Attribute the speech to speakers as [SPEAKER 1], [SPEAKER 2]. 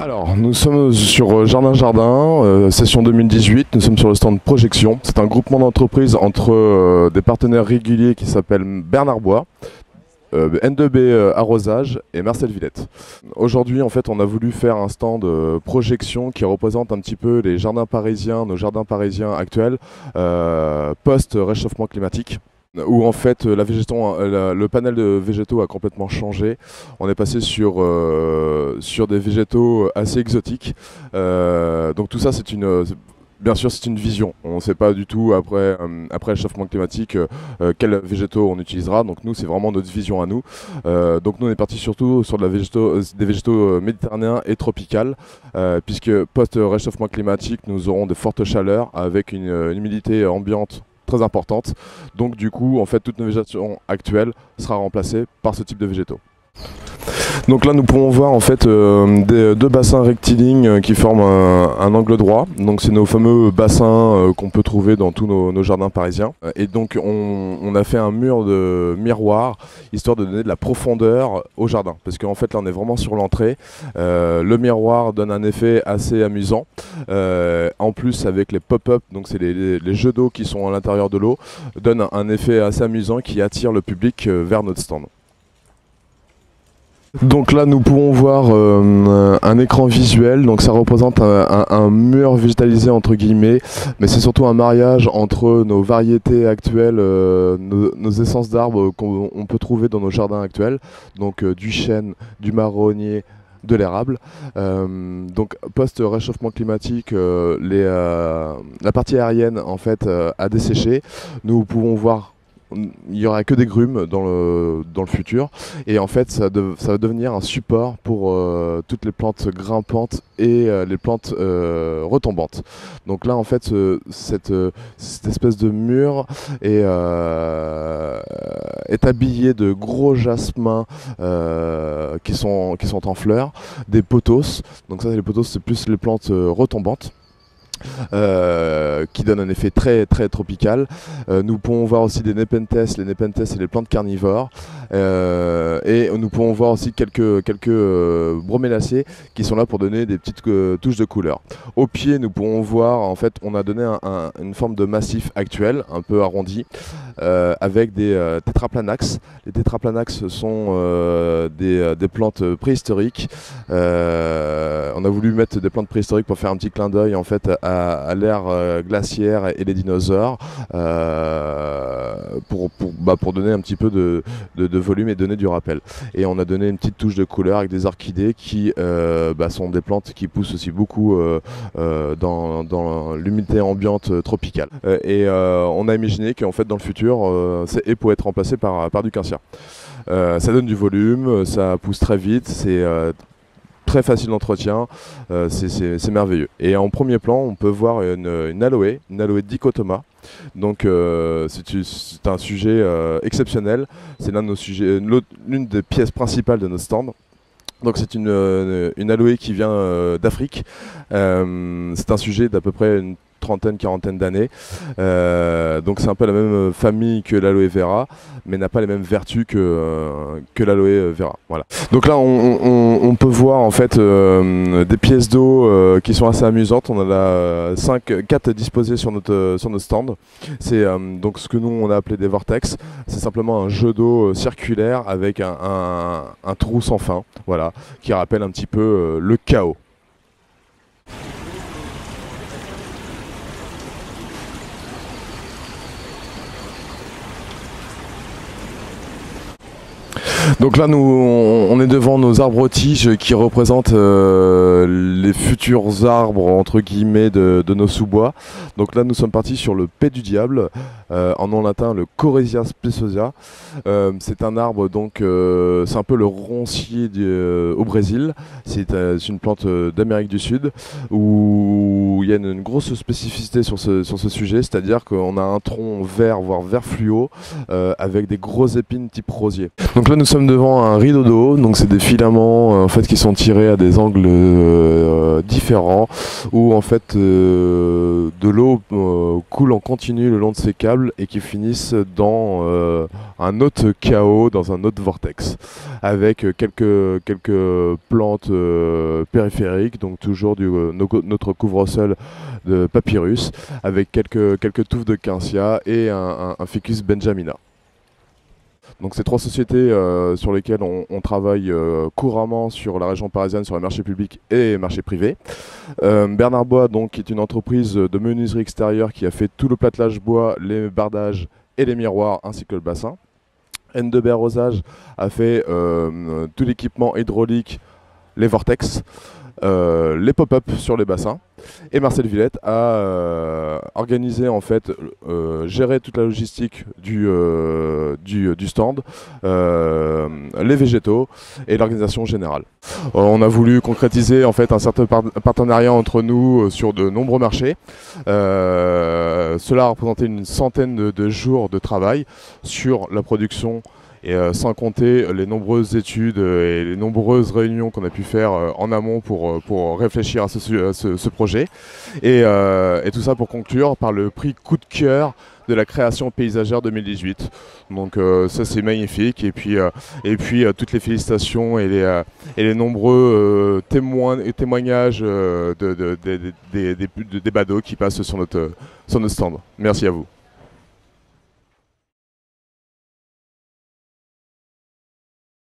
[SPEAKER 1] Alors, nous sommes sur Jardin, session 2018, nous sommes sur le stand Projection. C'est un groupement d'entreprises entre des partenaires réguliers qui s'appellent Bernard Bois, N2B Arrosage et Marcel Villette. Aujourd'hui, en fait, on a voulu faire un stand projection qui représente un petit peu les jardins parisiens, nos jardins parisiens actuels, post-réchauffement climatique, où en fait le panel de végétaux a complètement changé. On est passé sur des végétaux assez exotiques. Donc tout ça, bien sûr, c'est une vision. On ne sait pas du tout après le réchauffement climatique quels végétaux on utilisera. Donc nous, c'est vraiment notre vision à nous. Donc nous, on est parti surtout sur des végétaux méditerranéens et tropicales, puisque post-réchauffement climatique, nous aurons de fortes chaleurs avec une humidité ambiante très importante. Donc du coup, en fait, toute notre végétation actuelle sera remplacée par ce type de végétaux. Donc là, nous pouvons voir en fait deux bassins rectilignes qui forment un angle droit. Donc c'est nos fameux bassins qu'on peut trouver dans tous nos jardins parisiens. Et donc on a fait un mur de miroir histoire de donner de la profondeur au jardin. Parce qu'en fait là, on est vraiment sur l'entrée. Le miroir donne un effet assez amusant. En plus, avec les pop-up, donc c'est les jeux d'eau qui sont à l'intérieur de l'eau, donne un effet assez amusant qui attire le public vers notre stand. Donc là, nous pouvons voir un écran visuel, donc ça représente un mur végétalisé entre guillemets, mais c'est surtout un mariage entre nos variétés actuelles, nos essences d'arbres qu'on peut trouver dans nos jardins actuels, donc du chêne, du marronnier, de l'érable. Donc post-réchauffement climatique, la partie aérienne en fait a desséché. Nous pouvons voir il n'y aura que des grumes dans le futur, et en fait ça va devenir un support pour toutes les plantes grimpantes et les plantes retombantes. Donc là en fait cette espèce de mur est habillé de gros jasmins qui sont en fleurs, des pothos. Donc ça, les pothos, c'est plus les plantes retombantes. Qui donne un effet très très tropical. Nous pouvons voir aussi des nepenthes. Les nepenthes, c'est les plantes carnivores. Et nous pouvons voir aussi quelques bromélacées qui sont là pour donner des petites touches de couleur. Au pied, nous pouvons voir, en fait, on a donné une forme de massif actuel, un peu arrondi, avec des tétraplanax. Les tétraplanax sont des plantes préhistoriques. On a voulu mettre des plantes préhistoriques pour faire un petit clin d'œil en fait à l'ère glaciaire et les dinosaures, pour donner un petit peu de volume et donner du rappel. Et on a donné une petite touche de couleur avec des orchidées qui sont des plantes qui poussent aussi beaucoup dans l'humidité ambiante tropicale. On a imaginé qu'en fait dans le futur, et pour être remplacé par du quinquecénaire. Ça donne du volume, ça pousse très vite, c'est très facile d'entretien, c'est merveilleux. Et en premier plan, on peut voir une aloe dichotoma. Donc c'est un sujet exceptionnel, c'est l'une des pièces principales de notre stand. Donc c'est une aloe qui vient d'Afrique. C'est un sujet d'à peu près une quarantaine d'années. Donc c'est un peu la même famille que l'aloe vera, mais n'a pas les mêmes vertus que l'aloe vera. Voilà. Donc là on peut voir en fait des pièces d'eau qui sont assez amusantes. On en a 4 disposées sur notre stand. C'est donc ce que nous on a appelé des vortex. C'est simplement un jeu d'eau circulaire avec un trou sans fin, voilà, qui rappelle un petit peu le chaos. Donc là, on est devant nos arbres-tiges qui représentent les futurs arbres entre guillemets de nos sous-bois. Donc là, nous sommes partis sur le Pet du diable, en nom latin le Coresia speciosa. C'est un arbre, donc c'est un peu le roncier au Brésil. C'est une plante d'Amérique du Sud où il y a une grosse spécificité sur ce sujet, c'est-à-dire qu'on a un tronc vert, voire vert fluo, avec des grosses épines type rosier. Donc là, nous sommes devant un rideau d'eau, donc c'est des filaments en fait qui sont tirés à des angles différents, où en fait de l'eau coule en continu le long de ces câbles et qui finissent dans un autre chaos, dans un autre vortex, avec quelques plantes périphériques, donc toujours notre couvre-sol de papyrus, avec quelques touffes de quincia et un ficus benjamina. Donc c'est trois sociétés sur lesquelles on travaille couramment sur la région parisienne, sur les marchés publics et marchés privés. Bernard Bois, donc, qui est une entreprise de menuiserie extérieure qui a fait tout le platelage bois, les bardages et les miroirs, ainsi que le bassin. N2B Arrosage a fait tout l'équipement hydraulique, les vortex, les pop-up sur les bassins. Et Marcel Villette a organisé, en fait, géré toute la logistique du stand, les végétaux et l'organisation générale. On a voulu concrétiser en fait un certain partenariat entre nous sur de nombreux marchés. Cela a représenté une centaine de jours de travail sur la production, et sans compter les nombreuses études et les nombreuses réunions qu'on a pu faire en amont pour réfléchir à ce projet. Et tout ça pour conclure par le prix coup de cœur de la création paysagère 2018. Donc ça c'est magnifique, et puis toutes les félicitations et les nombreux témoignages des badauds qui passent sur notre stand. Merci à vous.